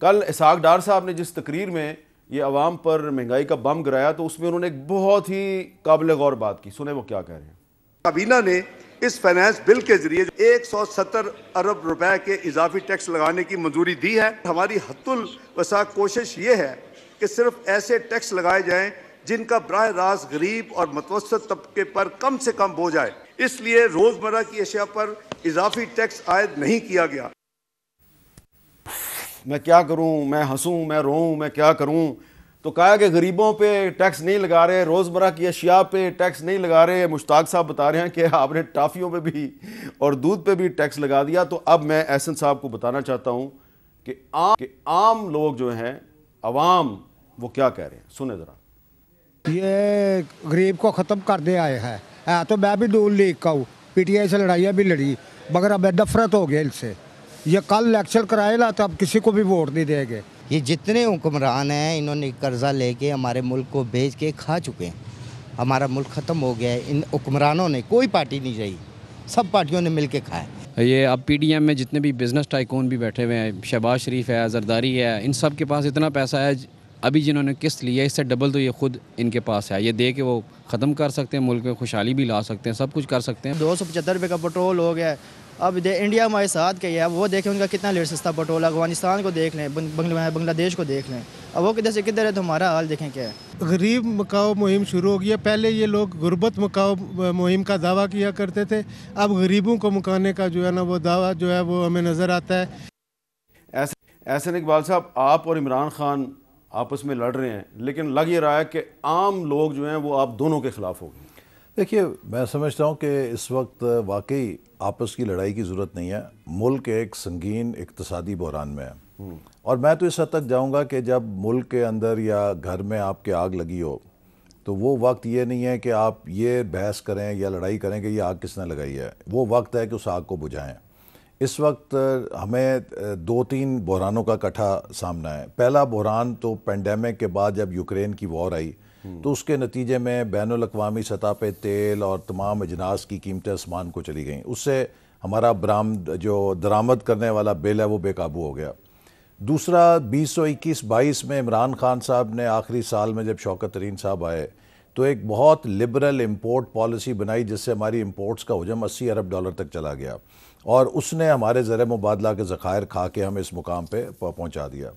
کل اسحاق ڈار صاحب نے جس تقریر میں یہ عوام پر مہنگائی کا بم گرایا تو اس میں انہوں نے ایک بہت ہی قابل غور بات کی. سنیں وہ کیا کہہ رہے ہیں. کابینہ نے اس فائنانس بل کے ذریعے 170 ارب روپے کے اضافی ٹیکس لگانے کی منظوری دی ہے. ہماری حد الوسع کوشش یہ ہے کہ صرف ایسے ٹیکس لگائے جائیں جن کا براہ راست غریب اور متوسط طبقے پر کم سے کم بوجھ آئے. اس لیے روزمرہ کی اشیاء پر اضافی ٹیکس عائد نہیں کیا گیا. میں کیا کروں, میں ہنسوں, میں روؤں, میں کیا کروں. تو کہا کہ غریبوں پہ ٹیکس نہیں لگا رہے, روزمرہ کی اشیاء پہ ٹیکس نہیں لگا رہے. مشتاق صاحب بتا رہے ہیں کہ آپ نے ٹافیوں پہ بھی اور دودھ پہ بھی ٹیکس لگا دیا. تو اب میں احسن صاحب کو بتانا چاہتا ہوں کہ عام لوگ جو ہیں, عوام, وہ کیا کہہ رہے ہیں. سنیں ذرا. یہ غریب کو ختم کر دے آئے ہیں. تو میں بھی نون لیگ کا ہوں, پی ٹی آئی سے لڑائیاں بھی لڑی, مگر اب نفرت ہو گیا ان سے. یہ کل لیکچر کرائے نا تو اب کسی کو بھی ووٹ نہیں دیں گے. یہ جتنے حکمران ہیں انہوں نے قرضہ لے کے ہمارے ملک کو بیچ کے کھا چکے ہیں. ہمارا ملک ختم ہو گیا ہے. ان حکمرانوں نے, کوئی پارٹی نہیں رہی, سب پارٹیوں نے مل کے کھایا. یہ اب پی ڈی ایم میں جتنے بھی بزنس ٹائکون بھی بیٹھے ہوئے ہیں, شہباز شریف ہے, زرداری ہے, ان سب کے پاس اتنا پیسہ ہے. ابھی جنہوں نے قسط لی ہے اس سے ڈبل تو یہ خود ان کے پاس ہے. یہ دے کے وہ ختم کر سکتے ہیں, ملک میں خوشحالی بھی لا سکتے ہیں, سب کچھ کر سکتے ہیں. 275 روپے کا پٹرول ہو گیا. اب انڈیا ہمارے ساتھ کے ہے, وہ دیکھیں ان کا کتنا لیٹ سستا پٹرول ہے. افغانستان کو دیکھ لیں, بنگلہ دیش کو دیکھ لیں. اب وہ کدھر سے کدھر ہے تو ہمارا حال دیکھیں کیا ہے. غریب مکاؤ مہم شروع ہو گئی ہے. پہلے یہ لوگ غربت مکاؤ مہم کا دعویٰ کیا کرتے تھے, اب غریبوں کو مکانے کا جو ہے نا وہ دعویٰ جو ہے وہ ہمیں نظر آتا ہے. احسن اقبال صاحب, آپ اور عمران خان آپس میں لڑ رہے ہیں, لیکن لگ یہ رہا ہے کہ عام لوگ جو ہیں وہ آپ دونوں کے خلاف ہو گئے. دیکھیے, میں سمجھتا ہوں کہ اس وقت واقعی آپس کی لڑائی کی ضرورت نہیں ہے. ملک ایک سنگین اقتصادی بحران میں ہے, اور میں تو اس حد تک جاؤں گا کہ جب ملک کے اندر یا گھر میں آپ کے آگ لگی ہو تو وہ وقت یہ نہیں ہے کہ آپ یہ بحث کریں یا لڑائی کریں کہ یہ آگ کس نے لگائی ہے. وہ وقت ہے کہ اس آگ کو بجھائیں. اس وقت ہمیں 2-3 بحرانوں کا اکٹھا سامنا ہے. پہلا بحران تو پینڈیمک کے بعد جب یوکرین کی وار آئی تو اس کے نتیجے میں بین الاقوامی سطح پہ تیل اور تمام اجناس کی قیمتیں آسمان کو چلی گئیں. اس سے ہمارا جو درآمد کرنے والا بل ہے وہ بے قابو ہو گیا. دوسرا 2021-22 میں عمران خان صاحب نے آخری سال میں جب شوکت ترین صاحب آئے تو ایک بہت لبرل امپورٹ پالیسی بنائی جس سے ہماری امپورٹس کا حجم 80 ارب ڈالر تک چلا گیا, اور اس نے ہمارے زر مبادلہ کے ذخائر کھا کے ہمیں اس مقام پہ پہنچا دیا.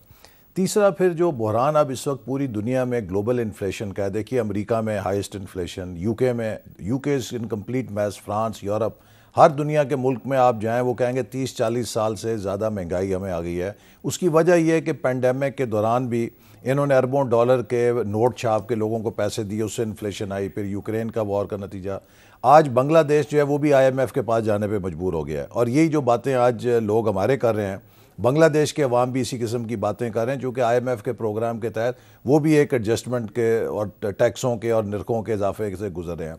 تیسرا پھر جو بحران اب اس وقت پوری دنیا میں گلوبل انفلیشن کا ہے. دیکھیے, امریکہ میں highest inflation, UK is in complete mess, France, Europe, ہر دنیا کے ملک میں آپ جائیں وہ کہیں گے 30-40 سال سے زیادہ مہنگائی ہمیں آ گئی ہے. اس کی وجہ یہ ہے کہ پینڈیمک کے دوران بھی انہوں نے اربوں ڈالر کے نوٹ چھاپ کے لوگوں کو پیسے دیے, اس سے انفلیشن آئی. پھر یوکرین کا وار کا نتیجہ, آج بنگلہ دیش جو ہے وہ بھی IMF کے پاس جانے پہ مجبور ہو گیا ہے. اور یہی جو باتیں آج لوگ ہمارے کر رہے ہیں, بنگلہ دیش کے عوام بھی اسی قسم کی باتیں کر رہے ہیں, چونکہ IMF کے پروگرام کے تحت وہ بھی ایک ایڈجسٹمنٹ کے اور ٹیکسوں کے اور نرخوں کے اضافے سے گزر رہے ہیں.